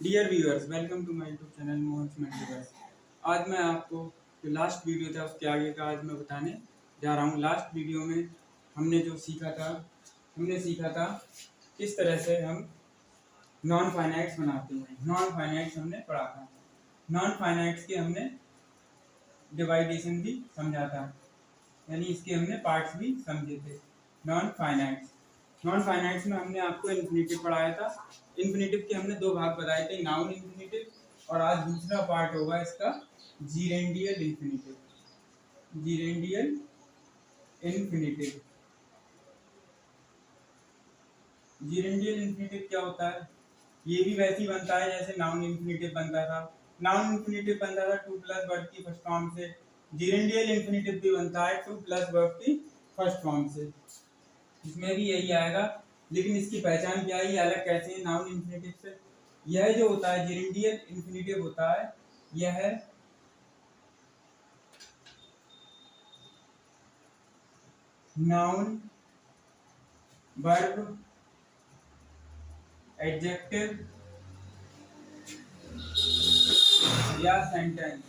Dear viewers, welcome to my YouTube channel Mohan multiverse. आज मैं आपको जो लास्ट वीडियो था उसके आगे का आज मैं बताने जा रहा हूँ। लास्ट वीडियो में हमने सीखा था किस तरह से हम नॉन फाइनाइट्स बनाते हैं। नॉन फाइनाइट्स हमने पढ़ा था। नॉन फाइनाइट्स के हमने डिवाइडेशन भी समझा था, यानी इसके हमने पार्ट्स भी समझे थे। नॉन फाइनाइट्स में हमने आपको इन्फिनेटिव पढ़ाया था। इन्फिनेटिव के हमने दो भाग बताए थे, नाउन इन्फिनेटिव और आज दूसरा पार्ट होगा इसका जीरेंडियल इन्फिनेटिव। जीरेंडियल इन्फिनेटिव जीरेंडियल इन्फिनेटिव क्या होता है? ये भी वैसे ही बनता है जैसे नाउन इन्फिनेटिव बनता था। नाउन इन्फिनेटिव बनता था टू प्लस वर्ब की फर्स्ट फॉर्म से। जीरेंडियल इन्फिनेटिव भी बनता है टू प्लस वर्ब की फर्स्ट फॉर्म से। इसमें भी यही आएगा, लेकिन इसकी पहचान क्या है, ये अलग कैसे है नाउन इन्फिनेटिव से। यह जो होता है जीरेंडियल इन्फिनेटिव होता है, यह नाउन वर्ब एडजेक्टिव या सेंटेंस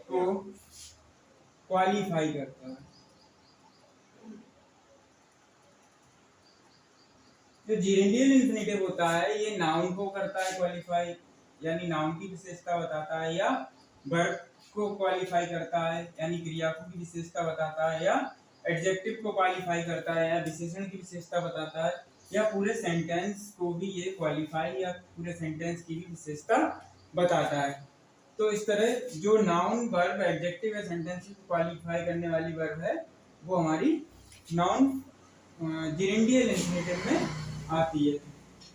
को क्वालिफाई करता है। जो जीरेंडियल इन्फिनेटिव होता है ये नाउन को करता है क्वालिफाई, यानी नाउन की विशेषता बताता है, या वर्ब को क्वालिफाई करता है यानी क्रिया की विशेषता बताता है, या एडजेक्टिव को क्वालिफाई करता है या विशेषण की विशेषता बताता है, या पूरे सेंटेंस को भी ये क्वालिफाई या पूरे सेंटेंस की भी विशेषता बताता है। तो इस तरह जो नाउन वर्ब एडजेक्टिव या सेंटेंस को क्वालिफाई करने वाली वर्ब है वो हमारी नाउन जीरेंडियल इन्फिनेटिव में आती है।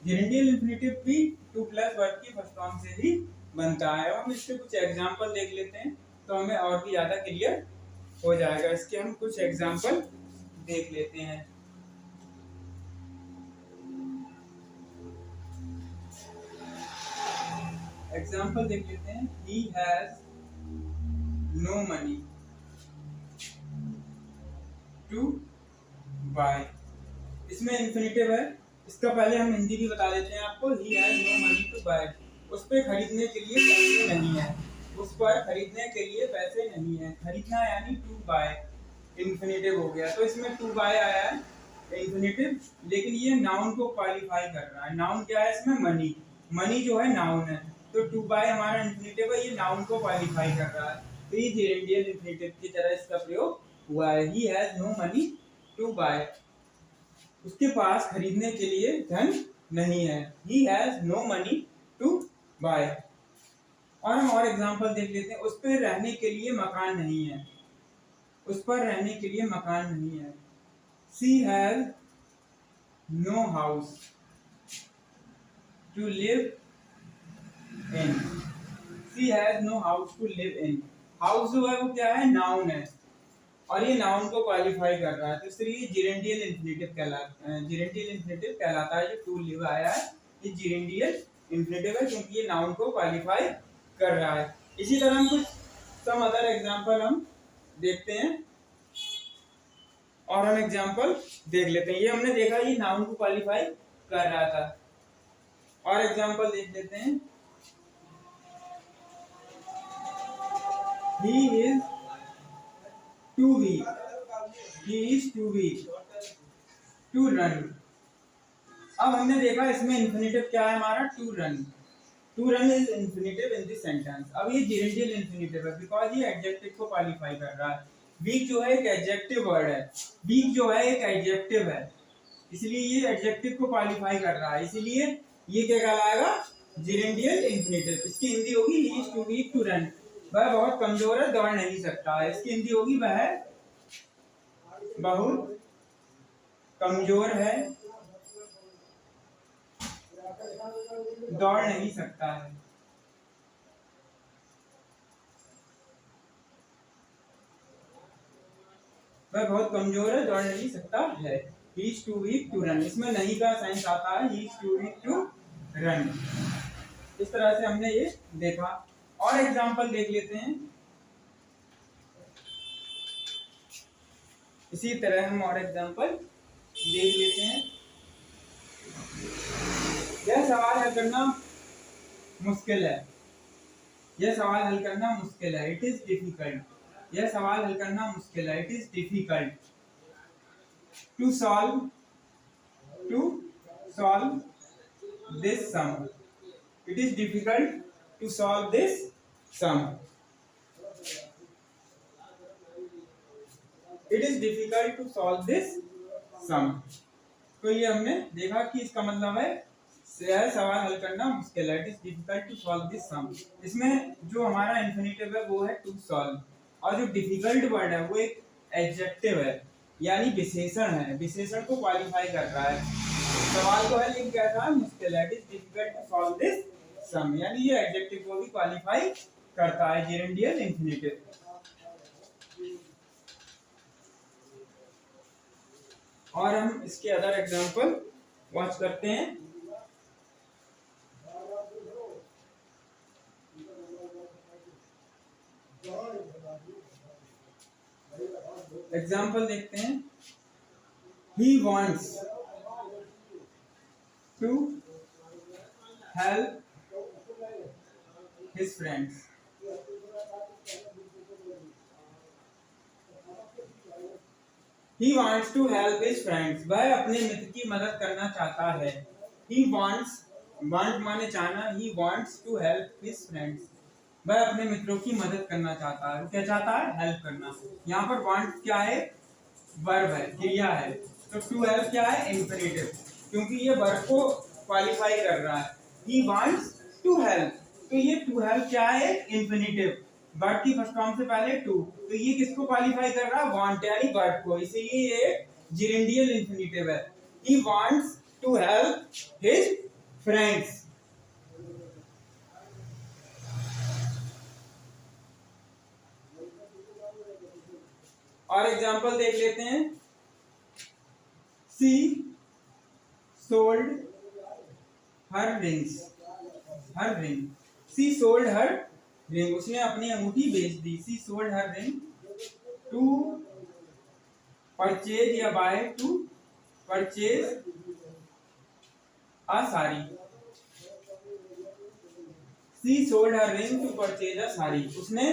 जीरेंडियल इन्फिनेटिव भी टू प्लस वर्ब की फर्स्ट फॉर्म से ही बनता है। हम इसके कुछ एग्जांपल देख लेते हैं तो हमें और भी ज़्यादा क्लियर हो जाएगा। इसके हम कुछ एग्जांपल देख लेते हैं। एग्जांपल देख लेते हैं। He has no money to buy। इसमें इन्फिनेटिव है। इसका पहले हम हिंदी भी बता देते हैं आपको। He has no money to buy। उस पर खरीदने के लिए पैसे नहीं है। उस पर खरीदने के लिए पैसे नहीं है। खरीदना यानी टू बाय इन्फिनेटिव हो गया। तो इसमें टू बाय आया है इन्फिनेटिव, लेकिन ये नाउन को क्वालिफाई कर रहा है। नाउन क्या है इसमें? मनी। मनी जो है नाउन है, तो टू बाय हमारा इन्फिनेटिव है, ये नाउन को क्वालिफाई कर रहा है। तो ये जीरेंडियल इन्फिनेटिव की तरह इसका प्रयोग हुआ है। He has no money to buy। उसके पास खरीदने के लिए धन नहीं है। He has no money to buy। और हम और एग्जांपल देख लेते हैं। उस पर रहने के लिए मकान नहीं है। उस पर रहने के लिए मकान नहीं है। She has no house to live in। She has no house to live in। House जो है वो क्या है? नाउन है, और ये नाउन को क्वालिफाई कर रहा है, तो इसलिए जीरेंडियल इन्फिनेटिव कहलाता है। जो टू लिव आया है ये जीरेंडियल इन्फिनेटिव है, क्योंकि ये नाउन को क्वालिफाई कर रहा है। इसी तरह हम कुछ सम अदर एग्जांपल हम देखते हैं और हम एग्जांपल देख लेते हैं। ये हमने देखा ये नाउन को क्वालिफाई कर रहा था। और एग्जांपल देख लेते हैं। He is too weak। He is too weak to run। अब हमने देखा इसमें इन्फिनेटिव क्या है हमारा? To run. To run is infinitive in this sentence. अब ये जीरेंडियल इन्फिनेटिव है बिकॉज ये एडजेक्टिव को क्वालिफाई कर रहा है। वीक जो है एक एडजेक्टिव वर्ड है। वीक जो है एक एडजेक्टिव है, इसलिए ये एडजेक्टिव को क्वालिफाई कर रहा है, इसीलिए ये क्या कहलाएगा? Gerundial infinitive. इसकी हिंदी होगी he is too weak to run. वह बहुत कमजोर है, दौड़ नहीं सकता है। इसकी हिंदी होगी वह बहुत कमजोर है, दौड़ नहीं सकता है। वह बहुत कमजोर है, दौड़ नहीं सकता है। He is too weak to run। इसमें नहीं का सेंस आता है। He is too weak to run। इस तरह से हमने ये देखा। और एग्जांपल देख लेते हैं। इसी तरह हम और एग्जांपल देख लेते हैं। यह सवाल हल करना मुश्किल है, यह सवाल हल करना मुश्किल है, इट इज डिफिकल्ट। यह सवाल हल करना मुश्किल है, it is difficult to solve this sum. It is difficult to solve this sum. It is difficult to solve this sum. तो ये हमने देखा कि इसका मतलब है यह सवाल हल करना मुश्किल है, it is difficult to solve this sum. इसमें जो हमारा इंफिनिटिव है वो है टू सॉल्व, और जो डिफिकल्ट वर्ड है वो एक एडजेक्टिव है, यानी विशेषण है, विशेषण को क्वालिफाई कर रहा है। सवाल तो है लेकिन कैसा है, मुश्किल है, it is difficult to solve this sum, यानी ये एडजेक्टिव को भी क्वालिफाई करता है, जेरेंडियल इंफिनिटिव। और हम इसके अदर एग्जांपल वॉच करते हैं। एग्जाम्पल देखते हैं। He wants to help his friends. He wants to help his friends. वह अपने मित्र की मदद करना चाहता है। He wants, want माने चाहना, he wants to help his friends. वह अपने मित्रों की मदद करना चाहता है। क्या चाहता है? हेल्प करना। यहाँ पर वांट क्या है? वर्ब है, क्रिया है। तो टू हेल्प क्या है? इंफिनिटिव, क्योंकि ये वर्ब को क्वालिफाई कर रहा है। ही वांट्स टू हेल्प, तो ये टू हेल्प क्या है? इंफिनिटिव, वर्ब की फर्स्ट फॉर्म से पहले टू, तो ये किसको क्वालिफाई कर रहा है? वांट यानी वर्ब को, इसीलिए ये जेरेंडियल इंफिनिटिव है। He wants to help his friends. और एग्जांपल देख लेते हैं। She sold her rings, her ring, she sold her ring, उसने अपनी अंगूठी बेच दी। She sold her ring to purchase या buy, to purchase a sari. She sold her ring to purchase a sari, उसने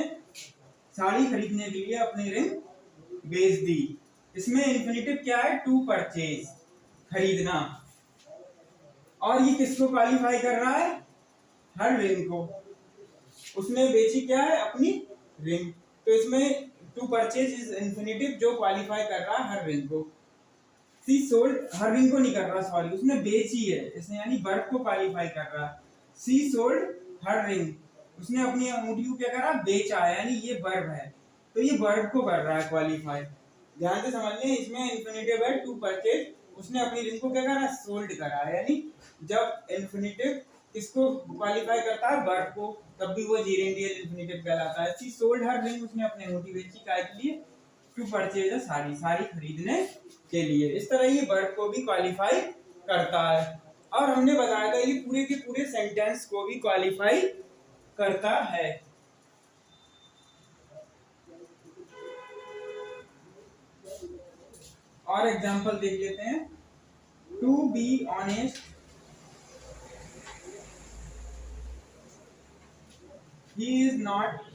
साड़ी खरीदने के लिए अपनी रिंग बेच दी। इसमें इंफिनिटिव क्या है? टू परचेज, खरीदना, और ये किसको क्वालिफाई कर रहा है? हर रिंग को। उसने बेची क्या है? अपनी रिंग, तो इसमें टू परचेज इज इंफिनिटिव जो क्वालिफाई कर रहा है हर रिंग को। सी सोल्ड, हर रिंग को नहीं कर रहा, सॉरी, उसने बेची है, इसने यानी वर्ब को क्वालिफाई कर रहा है। सी सोल्ड हर रिंग, उसने अपनी अंगूठी को क्या करा? बेचा है, यानी ये वर्ब है, तो ये वर्ब को कर रहा है क्वालिफाई। ध्यान से समझ लें, इसमें इंफिनिटिव है टू परचेज, उसने अपनी रिंग को क्या करा? सोल्ड करा है, यानी जब इंफिनिटिव किसको क्वालिफाई करता है? वर्ब को, तब भी वो जेरेंडियल इंफिनिटिव कहलाता है। सी सोल्ड हर रिंग, उसने अपनी अंगूठी बेची, काय के लिए? टू परचेज साड़ी, साड़ी खरीदने के लिए। इस तरह ये वर्ब को भी क्वालिफाई करता है। और हमने बताया था ये पूरे के पूरे सेंटेंस को भी क्वालिफाई करता है। और एग्जांपल देख लेते हैं। To be honest, he is not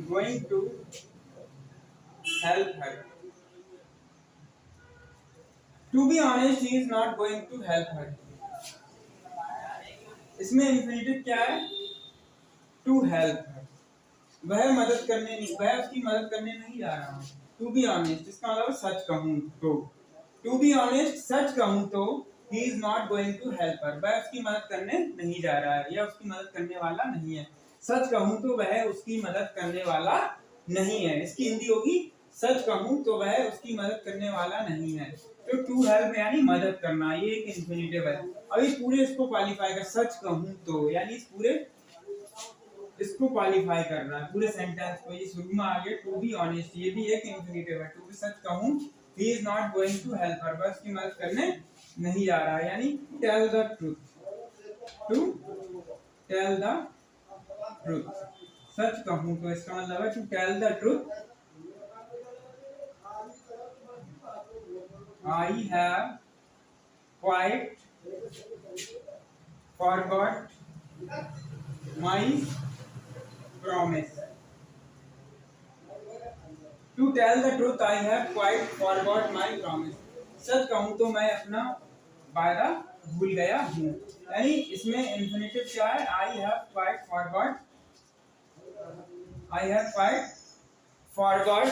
going to help her. To be honest, he is not going to help her. इसमें इंफिनिटिव क्या है? To help her. वह मदद करने नहीं, वह उसकी मदद करने नहीं जा रहा है। टू बी ऑनेस्ट, इसका मतलब सच कहूं तो, टू बी ऑनेस्ट सच कहूं तो, he is not going to help her, वह उसकी मदद करने नहीं जा रहा है या उसकी मदद करने वाला नहीं है। सच कहूं तो वह उसकी मदद करने वाला नहीं है, इसकी हिंदी होगी सच कहूं तो वह उसकी मदद करने वाला नहीं है। तो टू हेल्प यानी मदद करना, ये एक इंफिनिटिव है। अभी पूरे इसको क्वालिफाई कर, सच कहूं तो, यानी इस पूरे इसको क्वालिफाई कर रहा है, पूरे सेंटेंस को। ये शुरू में आ गया टू बी ऑनेस्ट, ये भी एक इंफिनिटिव है। टू बी सच कहूं, he is not going to help her, बस की मदद करने नहीं जा रहा है, यानी tell the truth, to tell the truth, सच कहूं तो इसका मतलब है to tell the truth. I have quite forgot my promise. To tell the truth, I have quite forgot my promise. सच कहूँ तो मैं अपना वायदा भूल गया हूँ। यानी इसमें इन्फिनिटिव क्या है? I have quite forgot. I have quite forgot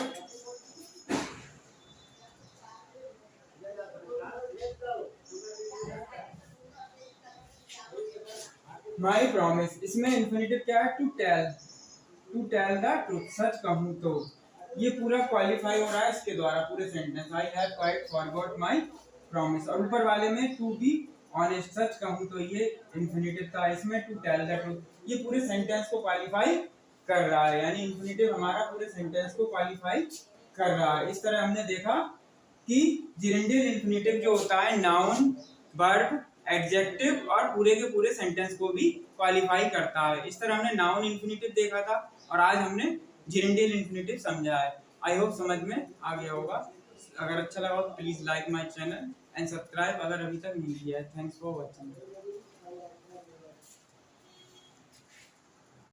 my promise. इसमें इन्फिनिटिव क्या है? टू टेल द ट्रूथ, सच कहूँ तो। ये पूरा क्वालिफाई हो रहा है इसके द्वारा, पूरे sentence. I have quite forgot my promise. और ऊपर वाले में टू बी ऑनेस्ट, सच कहूँ तो, ये इन्फिनिटिव था। इसमें टू टेल द ट्रूथ, ये पूरे सेंटेंस को क्वालिफाई कर रहा है। यानी इन्फिनिटिव हमारा पूरे सेंटेंस को क्वालिफाई कर रहा है। इस तरह हमने देखा कि जिरेंडियल इन्फिनिटिव जो होता है नाउन, वर्ब, एडजेक्टिव और पूरे के पूरे सेंटेंस को भी क्वालिफाई करता है। इस तरह हमने नाउन इन्फिनिटिव देखा था और आज हमने जिरेंडियल इन्फिनिटिव समझा है। आई होप समझ में आ गया होगा। अगर अच्छा लगा तो please like my channel and subscribe अगर अभी तक नहीं किया है। Thanks for watching.